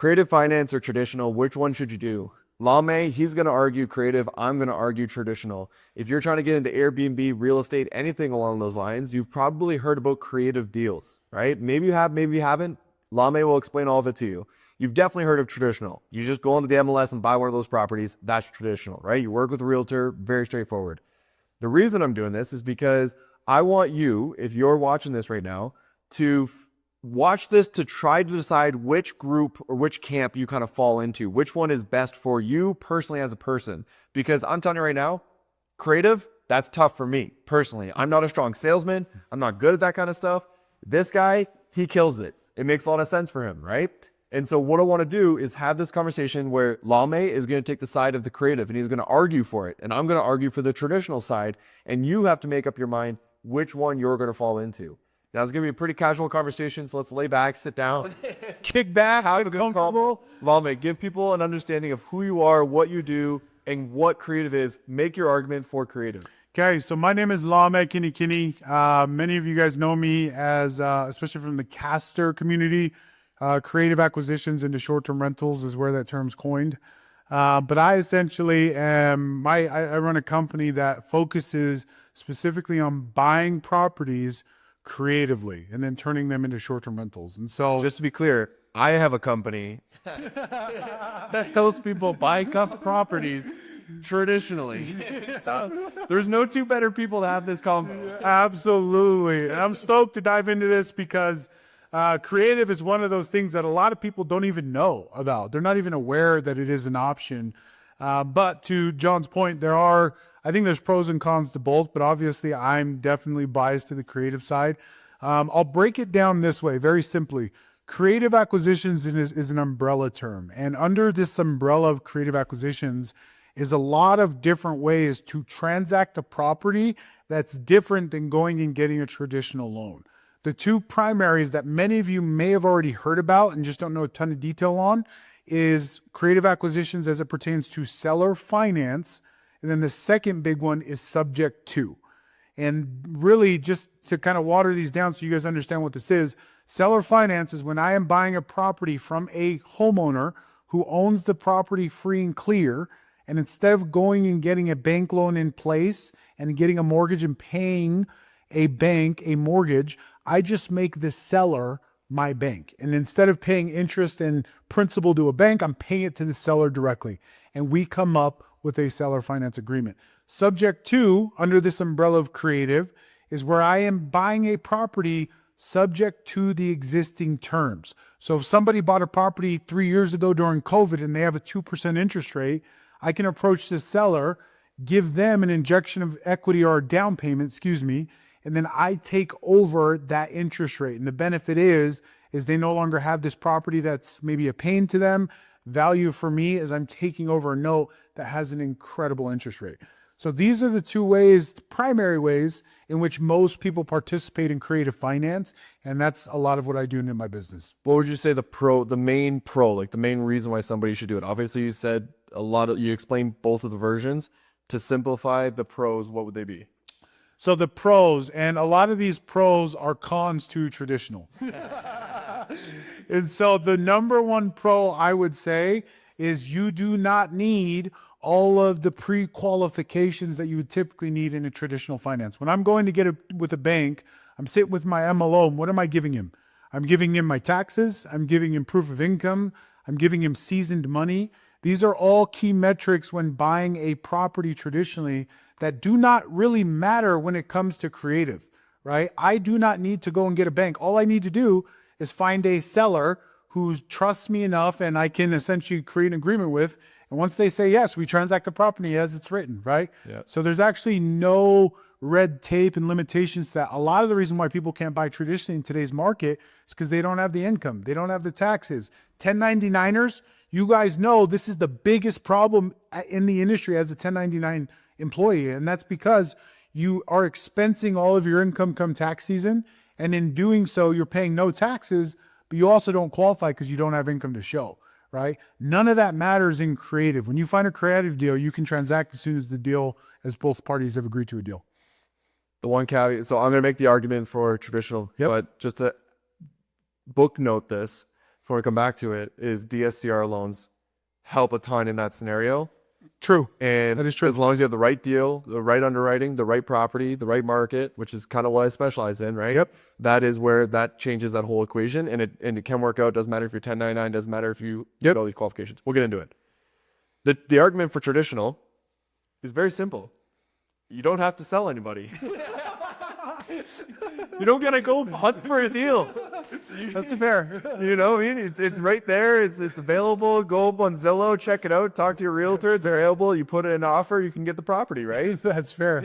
Creative finance or traditional, which one should you do? Lame, he's going to argue creative. I'm going to argue traditional. If you're trying to get into Airbnb, real estate, anything along those lines, you've probably heard about creative deals, right? Maybe you have, maybe you haven't. Lame will explain all of it to you. You've definitely heard of traditional. You just go into the MLS and buy one of those properties. That's traditional, right? You work with a realtor, very straightforward. The reason I'm doing this is because I want you, if you're watching this right now, to watch this to try to decide which group or which camp you kind of fall into, which one is best for you personally as a person. Because I'm telling you right now, creative, that's tough for me personally. I'm not a strong salesman. I'm not good at that kind of stuff. This guy, he kills it. It makes a lot of sense for him, right? And so what I want to do is have this conversation where Lame is going to take the side of the creative and he's going to argue for it. And I'm going to argue for the traditional side. And you have to make up your mind which one you're going to fall into. Now, it's going to be a pretty casual conversation, so let's lay back, sit down, kick back, how to go comfortable. Lame, give people an understanding of who you are, what you do, and what creative is. Make your argument for creative. Okay, so my name is Lame Kinikini. Many of you guys know me as, especially from the caster community, creative acquisitions into short-term rentals is where that term's coined. But I essentially am, I run a company that focuses specifically on buying properties creatively and then turning them into short-term rentals. And so Just to be clear, I have a company that helps people buy properties traditionally. So there's no two better people to have this combo. absolutely. And I'm stoked to dive into this because creative is one of those things that a lot of people don't even know about. They're not even aware that it is an option. But to John's point, I think there's pros and cons to both, but obviously I'm definitely biased to the creative side. I'll break it down this way, very simply. Creative acquisitions is an umbrella term. And under this umbrella of creative acquisitions is a lot of different ways to transact a property that's different than going and getting a traditional loan. The two primaries that many of you may have already heard about and just don't know a ton of detail on is creative acquisitions as it pertains to seller finance. And then the second big one is subject to. And really, just to kind of water these down so you guys understand what this is, seller finance is when I am buying a property from a homeowner who owns the property free and clear. And instead of going and getting a bank loan in place and getting a mortgage and paying a bank a mortgage, I just make the seller my bank. And instead of paying interest and principal to a bank, I'm paying it to the seller directly. And we come up with a seller finance agreement. Subject to, under this umbrella of creative, is where I am buying a property subject to the existing terms. So if somebody bought a property 3 years ago during COVID and they have a 2% interest rate, I can approach the seller, give them an injection of equity or a down payment, and then I take over that interest rate. And the benefit is they no longer have this property that's maybe a pain to them. Value for me is I'm taking over a note that has an incredible interest rate. So these are the two ways, the primary ways in which most people participate in creative finance. And that's a lot of what I do in my business. What would you say the main pro, like the main reason why somebody should do it? Obviously, you said you explained both of the versions. To simplify the pros, what would they be? So the pros, and a lot of these pros are cons to traditional. And so the number one pro I would say is you do not need all of the pre-qualifications that you would typically need in a traditional finance. When I'm going to get with a bank, I'm sitting with my MLO, and what am I giving him? I'm giving him my taxes, I'm giving him proof of income, I'm giving him seasoned money. These are all key metrics when buying a property traditionally that do not really matter when it comes to creative, right? I do not need to go and get a bank. All I need to do is find a seller who trusts me enough and I can essentially create an agreement with. And once they say yes, we transact the property as it's written, right? Yeah. So there's actually no red tape and limitations to that. A lot of the reason why people can't buy traditionally in today's market is because they don't have the income. They don't have the taxes. 1099ers, you guys know this is the biggest problem in the industry as a 1099 employee. And that's because you are expensing all of your income come tax season. And in doing so, you're paying no taxes, but you also don't qualify because you don't have income to show, right? None of that matters in creative. When you find a creative deal, you can transact as soon as both parties have agreed to a deal. The one caveat, so I'm going to make the argument for traditional, Yep. but just to book note this, before I come back to it, is DSCR loans help a ton in that scenario. True. And That is true. as long as you have the right deal, the right underwriting, the right property, the right market, which is kind of what I specialize in, right? Yep. That is where that changes that whole equation, and it can work out. Doesn't matter if you're 1099, doesn't matter if you get all these qualifications. We'll get into it. The argument for traditional is very simple. You don't have to sell anybody. You don't gotta go hunt for a deal. That's fair. You know what I mean? It's right there. It's available. Go up on Zillow, check it out, talk to your realtor. It's available. You put in an offer, you can get the property, right? That's fair.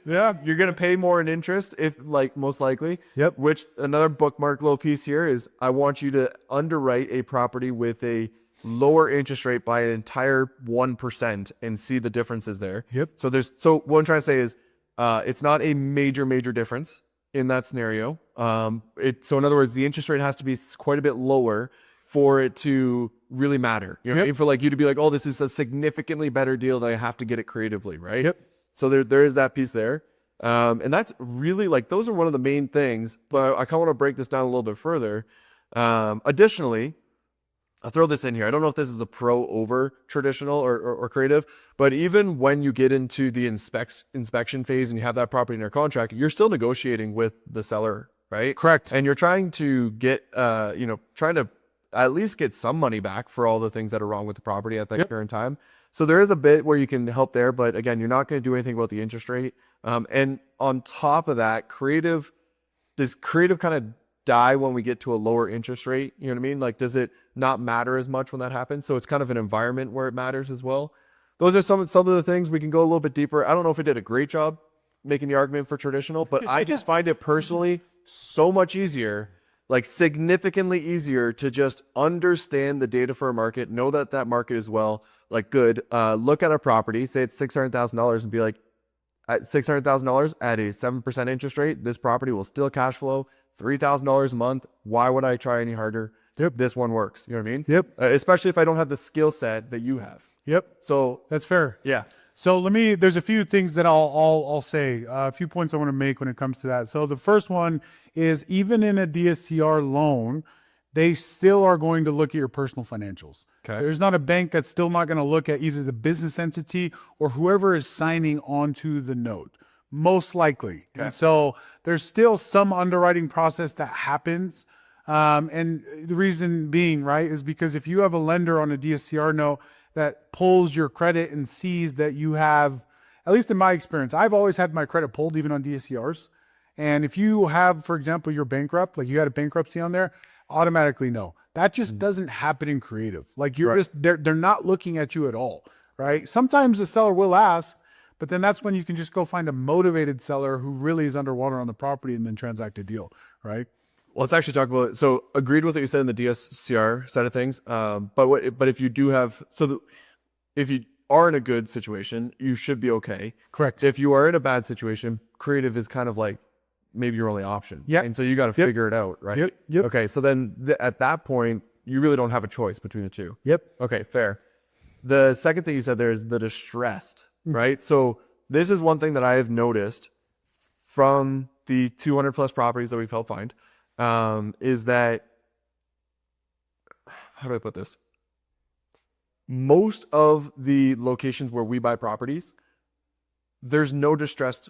Yeah. You're gonna pay more in interest, if like most likely. Yep. Which another bookmark little piece here is I want you to underwrite a property with a lower interest rate by an entire 1% and see the differences there. Yep. So what I'm trying to say is it's not a major difference in that scenario. So in other words, the interest rate has to be quite a bit lower for it to really matter. You know, what I mean? For like you to be like, oh, this is a significantly better deal that I have to get it creatively, right? Yep. So there is that piece there. And that's really like, those are one of the main things, but I kind of want to break this down a little bit further. Additionally, I'll throw this in here. I don't know if this is a pro over traditional or creative, but even when you get into the inspection phase and you have that property in your contract, you're still negotiating with the seller, right? Correct. And you're trying to get, trying to at least get some money back for all the things that are wrong with the property at that current time. So there is a bit where you can help there, but again, you're not going to do anything about the interest rate. And on top of that, does creative kind of die when we get to a lower interest rate? You know what I mean? Like, does it not matter as much when that happens? So it's kind of an environment where it matters as well. Those are some of the things. We can go a little bit deeper. I don't know if I did a great job making the argument for traditional, but I just find it personally so much easier, like significantly easier, to just understand the data for a market, know that that market is like good, look at a property, say it's $600,000 and be like, at $600,000 at a 7% interest rate, this property will still cash flow $3,000 a month. Why would I try any harder? Yep. This one works. You know what I mean? Yep. Especially if I don't have the skill set that you have. Yep. So That's fair. yeah. So there's a few things that I'll say, a few points I want to make when it comes to that. So the first one is, even in a DSCR loan, they still are going to look at your personal financials. Okay. There's not a bank that's still not going to look at either the business entity or whoever is signing onto the note, most likely. Okay. And so there's still some underwriting process that happens. And the reason being, right, is because if you have a lender on a DSCR note that pulls your credit and sees that you have, at least in my experience, I've always had my credit pulled even on DSCRs. And if you have, for example, you're bankrupt, like you had a bankruptcy on there, automatically no. That just doesn't happen in creative. Like you're just, they're not looking at you at all, right? Sometimes the seller will ask, but then that's when you can just go find a motivated seller who really is underwater on the property and then transact a deal, right? Well, let's actually talk about it. So agreed with what you said in the DSCR side of things. But if you do have, if you are in a good situation, you should be okay. Correct. If you are in a bad situation, creative is kind of like maybe your only option. Yeah. And so you got to figure it out, right? Yep. Okay. So then at that point, you really don't have a choice between the two. Yep. Okay. Fair. The second thing you said there is the distressed, right? So this is one thing that I have noticed from the 200 plus properties that we've helped find, is that, how do I put this? Most of the locations where we buy properties, there's no distressed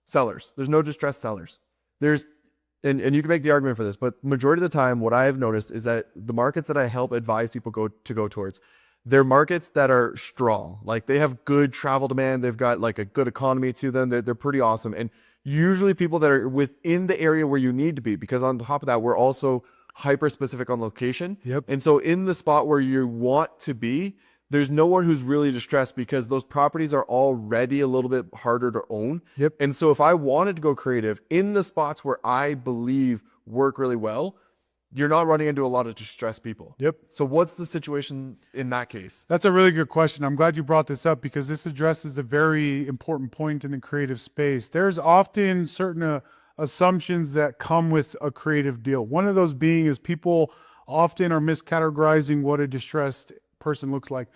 sellers. There's no distressed sellers. And you can make the argument for this, but majority of the time, what I have noticed is that the markets that I help advise people go towards, they're markets that are strong. Like they have good travel demand. They've got like a good economy to them. They're pretty awesome. And usually people that are within the area where you need to be, because on top of that, we're also hyper specific on location. Yep. And so in the spot where you want to be, there's no one who's really distressed because those properties are already a little bit harder to own. Yep. And so if I wanted to go creative in the spots where I believe work really well, you're not running into a lot of distressed people. Yep. So what's the situation in that case? That's a really good question. I'm glad you brought this up because this addresses a very important point in the creative space. There's often certain assumptions that come with a creative deal. One of those being is people often are miscategorizing what a distressed person looks like.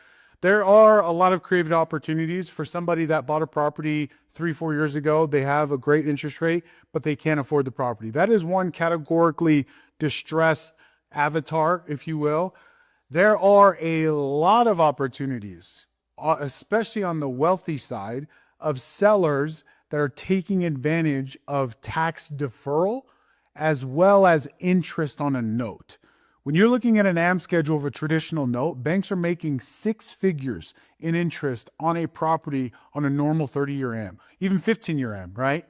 There are a lot of creative opportunities for somebody that bought a property 3-4 years ago. They have a great interest rate, but they can't afford the property. That is one categorically distressed avatar, if you will, there are a lot of opportunities, especially on the wealthy side, of sellers that are taking advantage of tax deferral as well as interest on a note. When you're looking at an AM schedule of a traditional note, banks are making 6 figures in interest on a property on a normal 30-year AM, even 15-year AM, right?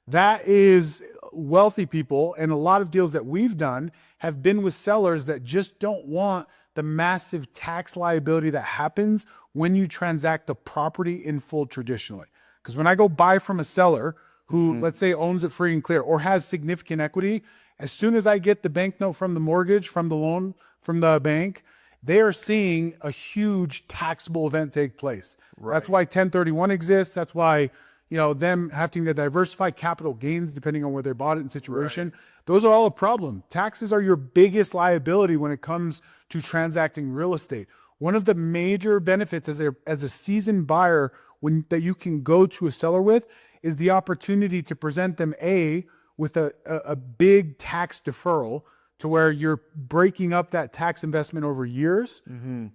That is wealthy people, and a lot of deals that we've done have been with sellers that just don't want the massive tax liability that happens when you transact the property in full traditionally. Because when I go buy from a seller who, let's say, owns it free and clear or has significant equity, as soon as I get the bank note from the mortgage, from the loan, from the bank, they are seeing a huge taxable event take place. Right. That's why 1031 exists. That's why, them having to diversify capital gains depending on where they bought it and situation. Right. Those are all a problem. Taxes are your biggest liability when it comes to transacting real estate. One of the major benefits as a seasoned buyer that you can go to a seller with is the opportunity to present them with a big tax deferral to where you're breaking up that tax investment over years, and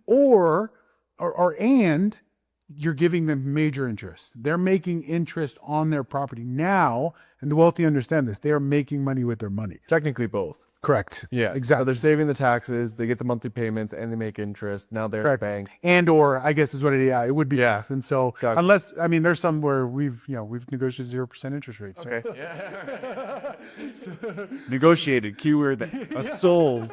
you're giving them major interest. They're making interest on their property now, and the wealthy understand this. They are making money with their money. Technically both. Correct. Yeah, exactly. So they're saving the taxes, they get the monthly payments, and they make interest. Now they're at the bank. And or I guess is what it would be. Yeah. And so unless, there's some where we've negotiated 0% interest rates. So. Okay. Yeah. Negotiated, keyword there. Sold.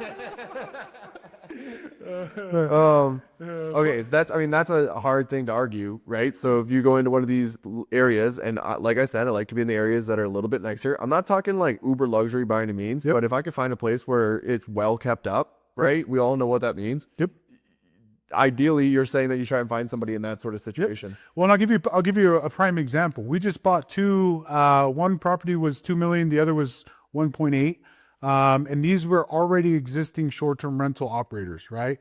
Okay, that's a hard thing to argue, right? So if you go into one of these areas, and like I said, I like to be in the areas that are a little bit nicer. I'm not talking like uber luxury by any means, but if I could find a place where it's well kept up, right? We all know what that means. Yep. Ideally, you're saying that you try and find somebody in that sort of situation. Yep. Well, and I'll give you a prime example. We just bought two. One property was $2 million, the other was 1.8. And these were already existing short-term rental operators, right?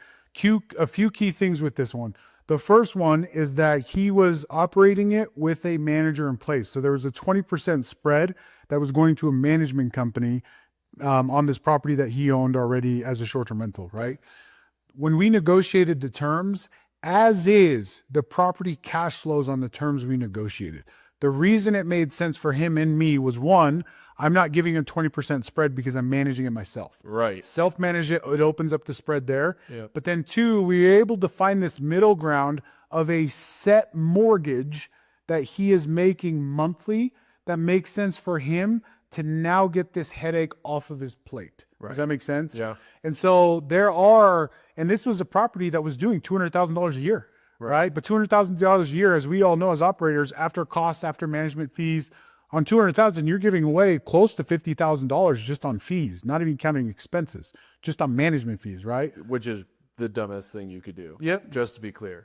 A few key things with this one. The first one is that he was operating it with a manager in place. So there was a 20% spread that was going to a management company on this property that he owned already as a short-term rental, right? When we negotiated the terms, as is, the property cash flows on the terms we negotiated. The reason it made sense for him and me was, one, I'm not giving a 20% spread because I'm managing it myself. Right. Self-manage it, it opens up the spread there. Yep. But then two, we were able to find this middle ground of a set mortgage that he is making monthly that makes sense for him to now get this headache off of his plate. Right. Does that make sense? Yeah. And so and this was a property that was doing $200,000 a year. Right. But $200,000 a year, as we all know as operators, after costs, after management fees, on $200,000, you're giving away close to $50,000 just on fees, not even counting expenses, just on management fees, right? Which is the dumbest thing you could do. Yep. Just to be clear.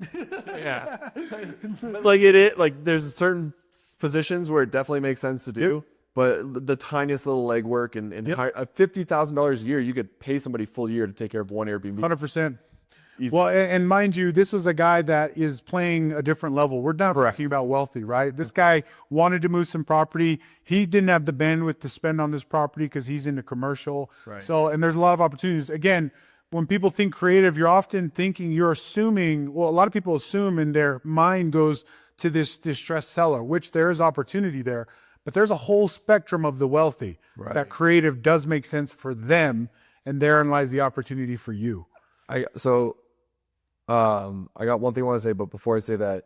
Yeah. But there's certain positions where it definitely makes sense to do. Yep. But the tiniest little legwork and $50,000 a year, you could pay somebody full year to take care of one Airbnb. 100%. Easy. Well, and mind you, this was a guy that is playing a different level. We're not talking about wealthy, right? This guy wanted to move some property. He didn't have the bandwidth to spend on this property because he's into commercial. Right. So, and there's a lot of opportunities. Again, when people think creative, you're often thinking, a lot of people assume in their mind goes to this distressed seller, which there is opportunity there. But there's a whole spectrum of the wealthy that creative does make sense for them. And therein lies the opportunity for you. I got one thing I want to say, but before I say that,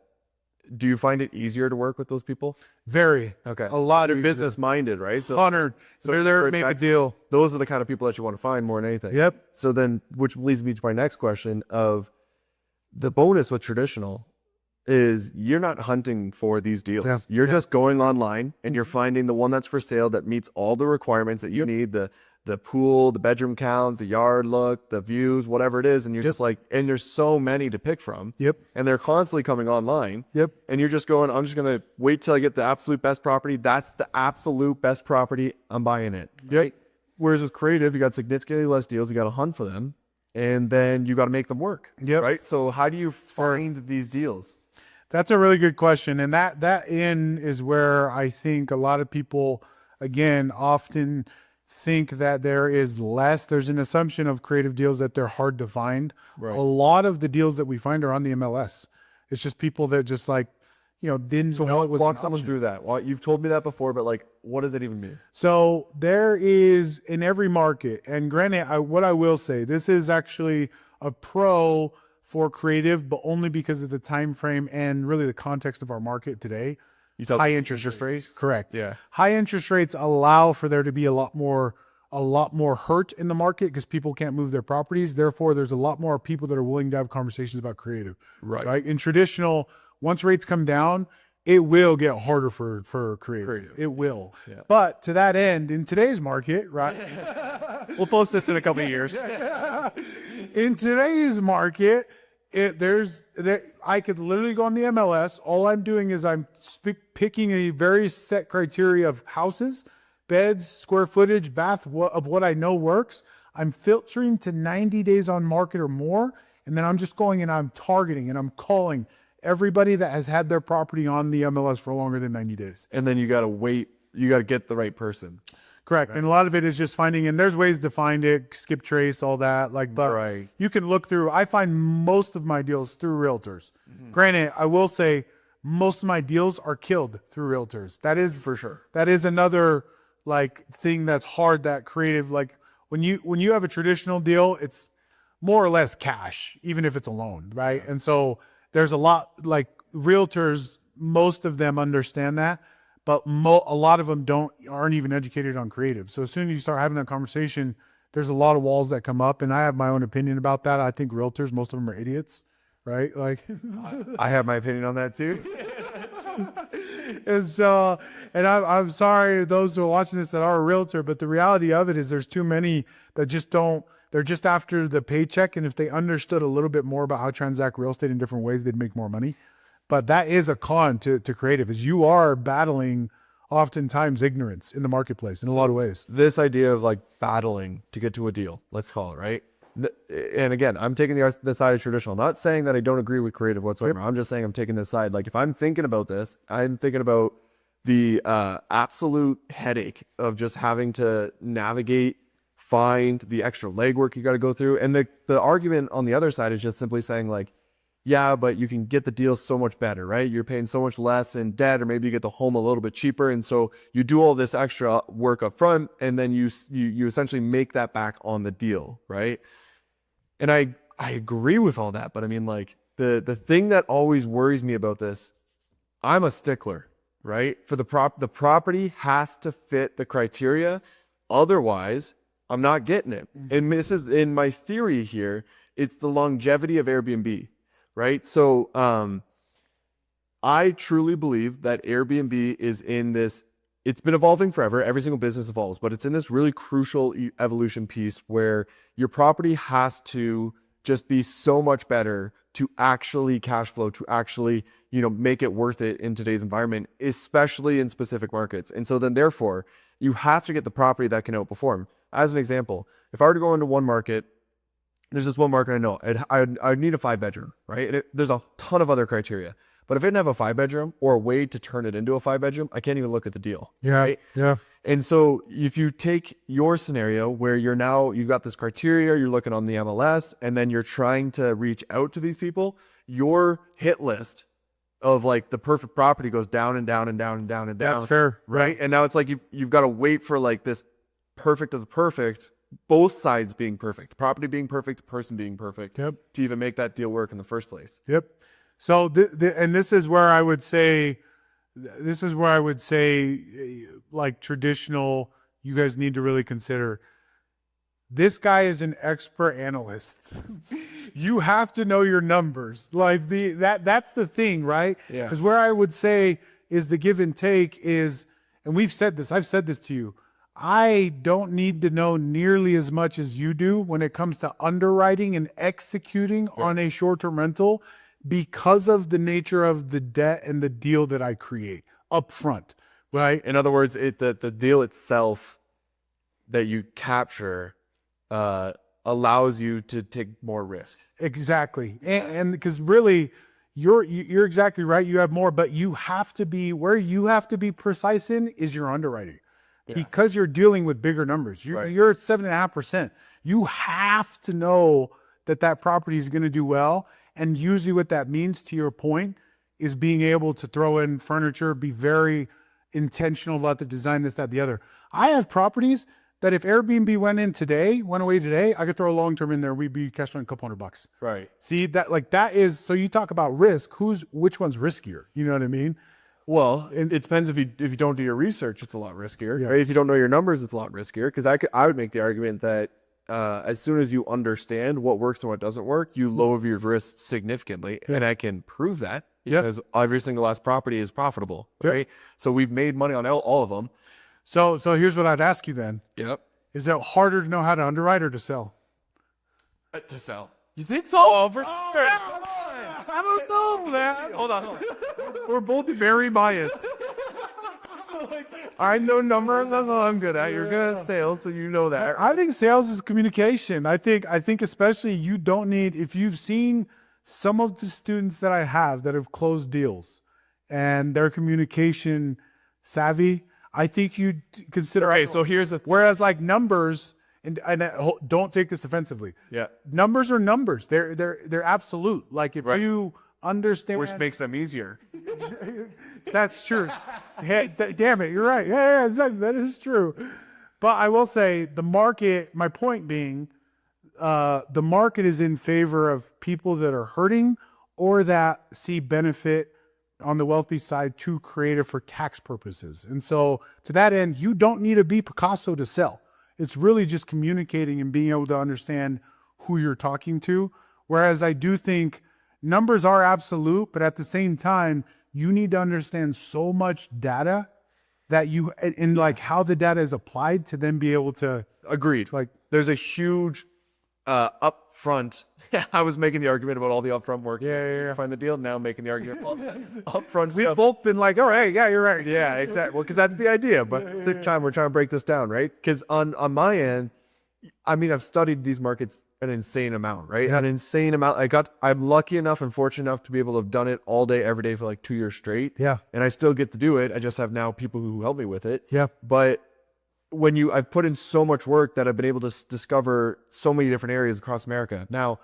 do you find it easier to work with those people? Very. Okay. A lot. They're business minded, right? So, Honored. So they're there to make a deal. Those are the kind of people that you want to find more than anything. Yep. So then, which leads me to my next question of the bonus with traditional is you're not hunting for these deals. Yeah. You're just going online and you're finding the one that's for sale that meets all the requirements that you need, the pool, the bedroom count, the yard look, the views, whatever it is. And you're just and there's so many to pick from. Yep. And they're constantly coming online. Yep. And you're just going, I'm just going to wait till I get the absolute best property. That's the absolute best property. I'm buying it. Yep. Right? Whereas with creative, you got significantly less deals. You got to hunt for them and then you got to make them work. Yep. Right. So how do you find these deals? That's a really good question. And that is where I think a lot of people, again, often think that there is less. There's an assumption of creative deals that they're hard to find. Right. A lot of the deals that we find are on the MLS. It's just people that just like, didn't know it was Walk an someone option. through that. Well, you've told me that before, but like, what does it even mean? So there is in every market, and granted, what I will say, this is actually a pro for creative, but only because of the time frame and really the context of our market today. You tell High interest rates. Correct. Yeah. High interest rates allow for there to be a lot more hurt in the market because people can't move their properties. Therefore, there's a lot more people that are willing to have conversations about creative. Right. In traditional, once rates come down, it will get harder for creative. It will. Yeah. But to that end, in today's market, right? We'll post this in a couple of years. In today's market, I could literally go on the MLS. All I'm doing is I'm picking a very set criteria of houses, beds, square footage, of what I know works. I'm filtering to 90 days on market or more, and then I'm just going and I'm targeting and I'm calling everybody that has had their property on the MLS for longer than 90 days. And then you got to wait. You got to get the right person. Correct. Right. And a lot of it is just finding, and there's ways to find it, skip trace, all that. But you can look through. I find most of my deals through realtors. Granted, I will say most of my deals are killed through realtors. That is For sure. That is another thing that's hard, that creative. Like when you have a traditional deal, it's more or less cash, even if it's a loan, right? And so there's a lot, realtors, most of them understand that. But a lot of them aren't even educated on creative. So as soon as you start having that conversation, there's a lot of walls that come up. And I have my own opinion about that. I think realtors, most of them are idiots, right? I have my opinion on that too. And so, and I'm sorry those who are watching this that are a realtor, but the reality of it is there's too many that just don't. They're just after the paycheck. And if they understood a little bit more about how to transact real estate in different ways, they'd make more money. But that is a con to creative, is you are battling oftentimes ignorance in the marketplace in a lot of ways. This idea of battling to get to a deal, let's call it, right? And again, I'm taking the side of traditional. I'm not saying that I don't agree with creative whatsoever. I'm just saying I'm taking this side. If I'm thinking about this, I'm thinking about the absolute headache of just having to navigate, find the extra legwork you got to go through. And the argument on the other side is just simply saying yeah, but you can get the deal so much better, right? You're paying so much less in debt, or maybe you get the home a little bit cheaper. And so you do all this extra work up front, and then you essentially make that back on the deal, right? And I agree with all that, but I mean, the thing that always worries me about this, I'm a stickler, right? For the property has to fit the criteria. Otherwise, I'm not getting it. And this is, in my theory here, it's the longevity of Airbnb. Right. So I truly believe that Airbnb is in this. It's been evolving forever. Every single business evolves, but it's in this really crucial evolution piece where your property has to just be so much better to actually cash flow, to actually, make it worth it in today's environment, especially in specific markets. And so then therefore you have to get the property that can outperform. As an example, if I were to go into one market, there's this one market I know. I'd need a 5-bedroom, right? There's a ton of other criteria. But if it didn't have a 5-bedroom or a way to turn it into a 5-bedroom, I can't even look at the deal. Yeah. Right? Yeah. And so if you take your scenario where you've got this criteria, you're looking on the MLS, and then you're trying to reach out to these people, your hit list of the perfect property goes down and down and down and down and down. That's fair. Right? And now it's you've got to wait for this perfect of the perfect, both sides being perfect, the property being perfect, the person being perfect, Yep. to even make that deal work in the first place. Yep. So, and this is where I would say, traditional, you guys need to really consider. This guy is an expert analyst. You have to know your numbers. That's the thing, right? Yeah. Because where I would say is the give and take is, and I've said this to you, I don't need to know nearly as much as you do when it comes to underwriting and executing on a short-term rental because of the nature of the debt and the deal that I create up front, right? In other words, the deal itself that you capture allows you to take more risk. Exactly. And because really, you're exactly right. You have more, but you have to be, where you have to be precise in is your underwriting. because you're dealing with bigger numbers. You're at 7.5%. You have to know that property is going to do well. And usually what that means, to your point, is being able to throw in furniture, be very intentional about the design, this, that, the other. I have properties that if Airbnb went away today, I could throw a long-term in there. We'd be cash flowing a couple $100. Right. See, that is, so you talk about risk, which one's riskier? You know what I mean? Well, it depends if you don't do your research, it's a lot riskier. Right? If you don't know your numbers, it's a lot riskier. Because I would make the argument that as soon as you understand what works and what doesn't work, you lower your risk significantly, and I can prove that because every single last property is profitable. Right? So we've made money on all of them. So here's what I'd ask you then. Yep. Is it harder to know how to underwrite or to sell? To sell. You think so? Oh, for sure. I don't know, man. Hold on. We're both very biased. I know numbers. That's all I'm good at. You're good at sales, so you know that. I think sales is communication. I think especially you don't need, if you've seen some of the students that I have that have closed deals and their communication savvy, I think you'd consider. Right. So here's the. Whereas like numbers, and don't take this offensively. Yeah. Numbers are numbers. They're absolute. Like if you understand, Which makes them easier. that's true. Hey, damn it, you're right. Yeah, exactly. That is true. But I will say the market. My point being, the market is in favor of people that are hurting or that see benefit on the wealthy side to creative for tax purposes. And so to that end, you don't need to be Picasso to sell. It's really just communicating and being able to understand who you're talking to. Whereas I do think numbers are absolute, but at the same time, you need to understand so much data that and like how the data is applied to then be able to. Agreed. Like there's a huge upfront. I was making the argument about all the upfront work. Yeah. Find the deal. Now I'm making the argument about upfront We've stuff. both been like, all right, yeah, you're right. Yeah, exactly. Well, because that's the idea. But at the same time, we're trying to break this down, right? Because on my end, I mean, I've studied these markets an insane amount, right? An insane amount. I'm lucky enough and fortunate enough to be able to have done it all day, every day for like 2 years straight. Yeah. And I still get to do it. I just have now people who help me with it. Yeah. But I've put in so much work that I've been able to discover so many different areas across America. Now,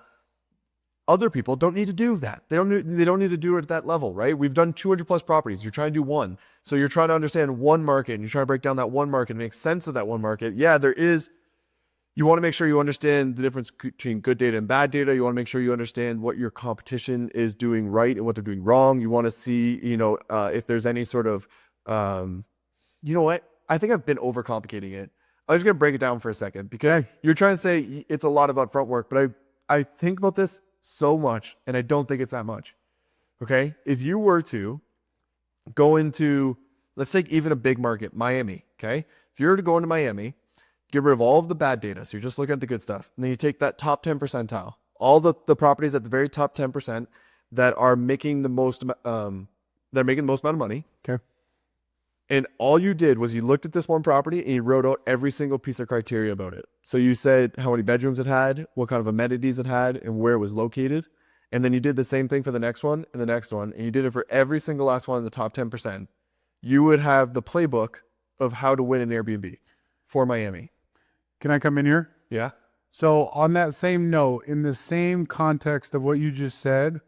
other people don't need to do that. They don't need to do it at that level, right? We've done 200 plus properties. You're trying to do one. So you're trying to understand one market and you're trying to break down that one market and make sense of that one market. Yeah, you want to make sure you understand the difference between good data and bad data. You want to make sure you understand what your competition is doing right and what they're doing wrong. You want to see, if there's any sort of, you know what? I think I've been overcomplicating it. I'm just going to break it down for a second because you're trying to say it's a lot about front work, but I think about this so much, and I don't think it's that much. Okay? If you were to go into, let's take even a big market, Miami, okay? If you were to go into Miami, get rid of all of the bad data, so you're just looking at the good stuff, and then you take that top 10 percentile, all the properties at the very top 10% that are making the most amount of money. Okay. And all you did was you looked at this one property and you wrote out every single piece of criteria about it. So you said how many bedrooms it had, what kind of amenities it had, and where it was located. And then you did the same thing for the next one and the next one. And you did it for every single last one in the top 10%. You would have the playbook of how to win an Airbnb for Miami. Can I come in here? Yeah. So on that same note, in the same context of what you just said,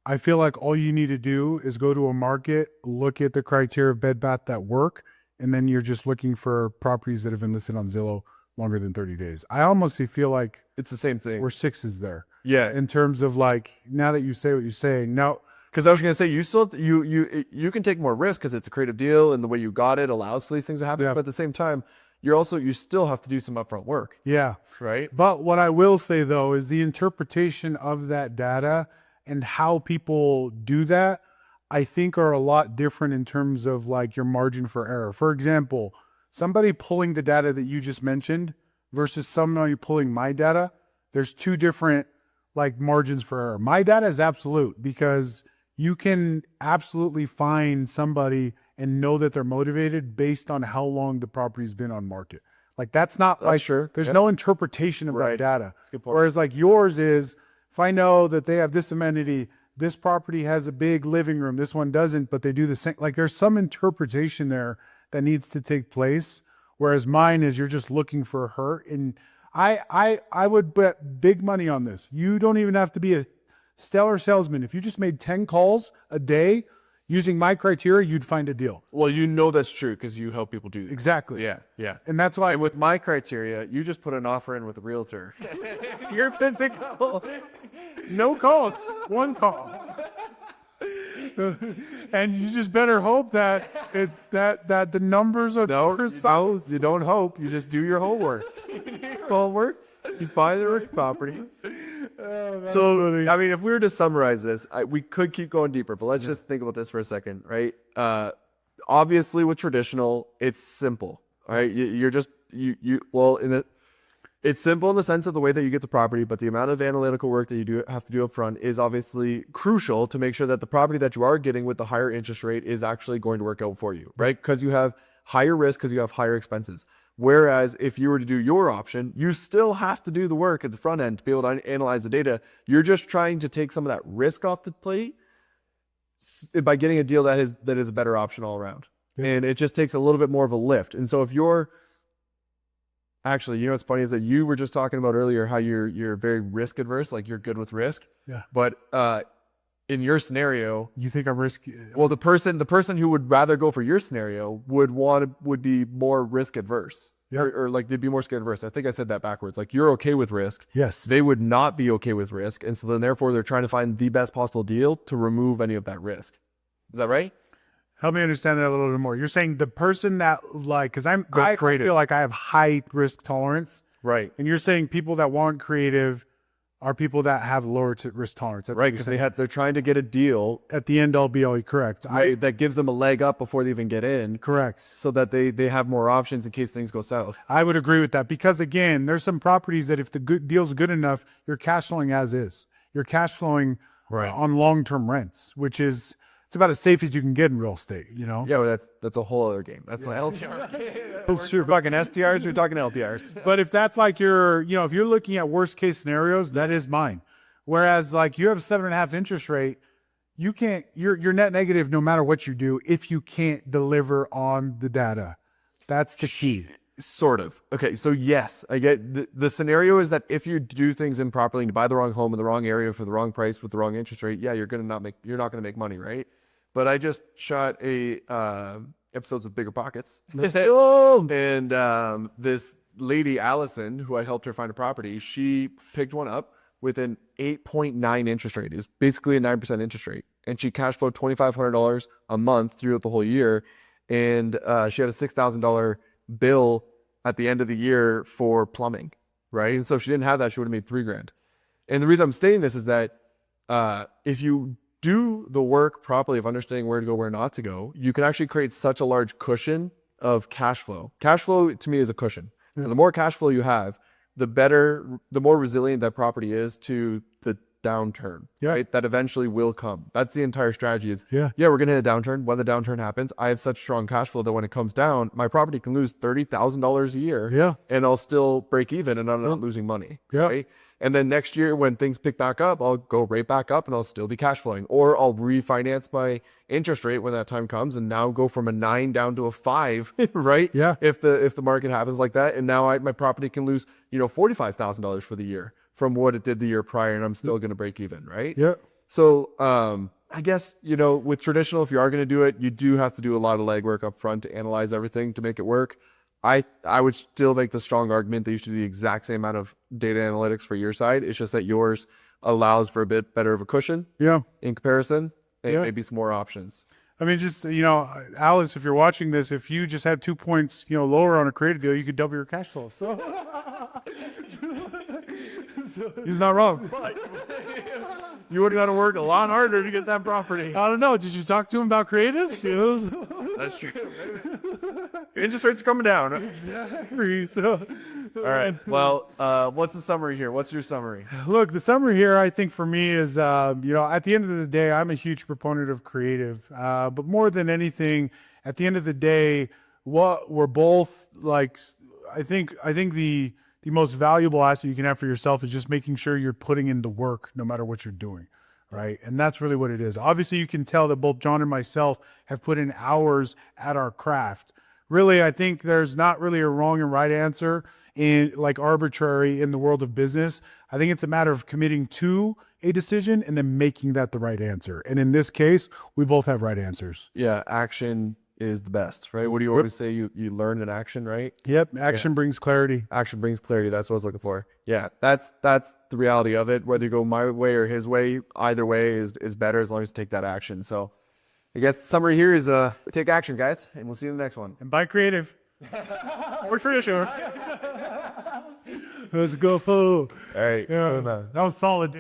I feel like all you need to do is go to a market, look at the criteria of Bed Bath that work, and then you're just looking for properties that have been listed on Zillow longer than 30 days. I almost feel like it's the same thing. We're sixes there. Yeah. In terms of like, now that you say what you're saying, now, because I was going to say, you can take more risk because it's a creative deal and the way you got it allows for these things to happen. Yeah. But at the same time, you still have to do some upfront work. Yeah. Right. But what I will say though, is the interpretation of that data and how people do that, I think are a lot different in terms of like your margin for error. For example, somebody pulling the data that you just mentioned versus somebody pulling my data, there's two different like margins for error. My data is absolute because you can absolutely find somebody and know that they're motivated based on how long the property's been on market. Like that's not like, sure. There's no interpretation of that data. That's a good point. Whereas like yours is, if I know that they have this amenity, this property has a big living room, this one doesn't, but they do the same. Like there's some interpretation there that needs to take place. Whereas mine is you're just looking for her. And I would bet big money on this. You don't even have to be a stellar salesman. If you just made 10 calls a day using my criteria, you'd find a deal. Well, you know that's true because you help people do that. Exactly. Yeah, yeah. And that's why And with my criteria, you just put an offer in with a realtor. You're the no calls, one call. And you just better hope that it's that the numbers are precise. You don't hope. You just do your homework. Homework. You buy the property. So, I mean, if we were to summarize this, we could keep going deeper, but let's just think about this for a second, right? Obviously, with traditional, it's simple, right? It's simple in the sense of the way that you get the property, but the amount of analytical work that you have to do up front is obviously crucial to make sure that the property that you are getting with the higher interest rate is actually going to work out for you, right? Because you have higher risk, because you have higher expenses. Whereas if you were to do your option, you still have to do the work at the front end to be able to analyze the data. You're just trying to take some of that risk off the plate by getting a deal that is a better option all around. Yeah. And it just takes a little bit more of a lift. And so if you're actually, you know what's funny is that you were just talking about earlier how you're very risk adverse, like you're good with risk. Yeah. But in your scenario, you think I'm risky? Well, the person who would rather go for your scenario would be more risk adverse. Yeah. Or like they'd be more risk adverse. I think I said that backwards. Like you're okay with risk. Yes. They would not be okay with risk. And so then therefore they're trying to find the best possible deal to remove any of that risk. Is that right? Help me understand that a little bit more. You're saying the person that because I feel like I have high risk tolerance. Right. And you're saying people that want creative are people that have lower risk tolerance. That's right, because they're trying to get a deal at the end all be all. Correct. That gives them a leg up before they even get in. Correct. So that they have more options in case things go south. I would agree with that because again, there's some properties that if the deal's good enough, you're cash flowing as is. You're cash flowing on long-term rents, which is it's about as safe as you can get in real estate, you know? Yeah, well, that's a whole other game. That's like LTR. That's true. Talking STRs, we're talking LTRs. But if that's like if you're looking at worst case scenarios, that is mine. Whereas like you have a 7.5 interest rate, you can't, you're net negative no matter what you do if you can't deliver on the data. That's the key. Sort of. Okay, so yes, I get the scenario is that if you do things improperly and you buy the wrong home in the wrong area for the wrong price with the wrong interest rate, yeah, you're not gonna make money, right? But I just shot episodes of Bigger Pockets. And this lady, Allison, who I helped her find a property, she picked one up with an 8.9 interest rate. It was basically a 9% interest rate. And she cash flowed $2,500 a month throughout the whole year. And she had a $6,000 bill at the end of the year for plumbing, right? And so if she didn't have that, she would have made $3,000. And the reason I'm saying this is that if you do the work properly of understanding where to go, where not to go, you can actually create such a large cushion of cash flow. Cash flow to me is a cushion. Yeah. And the more cash flow you have, the more resilient that property is to the downturn, right? That eventually will come. That's the entire strategy is, we're going to hit a downturn. When the downturn happens, I have such strong cash flow that when it comes down, my property can lose $30,000 a year and I'll still break even and I'm not losing money, right? And then next year when things pick back up, I'll go right back up and I'll still be cash flowing. Or I'll refinance my interest rate when that time comes and now go from a 9 down to a 5, right? Yeah. If the market happens like that. And now my property can lose, $45,000 for the year from what it did the year prior and I'm still going to break even, right? Yeah. So I guess, with traditional, if you are going to do it, you do have to do a lot of legwork up front to analyze everything to make it work. I would still make the strong argument that you should do the exact same amount of data analytics for your side. It's just that yours allows for a bit better of a cushion in comparison and maybe some more options. I mean, just, Alice, if you're watching this, if you just had 2 points, lower on a creative deal, you could double your cash flow. So he's not wrong. You would have got to work a lot harder to get that property. I don't know. Did you talk to him about creatives? That's true. Interest rates are coming down. Exactly. So, all right. Well, what's the summary here? What's your summary? Look, the summary here, I think for me is, at the end of the day, I'm a huge proponent of creative. But more than anything, at the end of the day, what we're both like, I think the most valuable asset you can have for yourself is just making sure you're putting in the work no matter what you're doing, right? And that's really what it is. Obviously, you can tell that both John and myself have put in hours at our craft, really, I think there's not really a wrong and right answer in like arbitrary in the world of business. I think it's a matter of committing to a decision and then making that the right answer. And in this case, we both have right answers. Yeah, action is the best, right? What do you always say? You learn in action, right? Yep. Action brings clarity. Action brings clarity. That's what I was looking for. Yeah, that's the reality of it. Whether you go my way or his way, either way is better as long as you take that action. So I guess the summary here is take action, guys, and we'll see you in the next one. And buy creative. Or traditional. Let's go, Pooh. All right. Yeah, that was solid.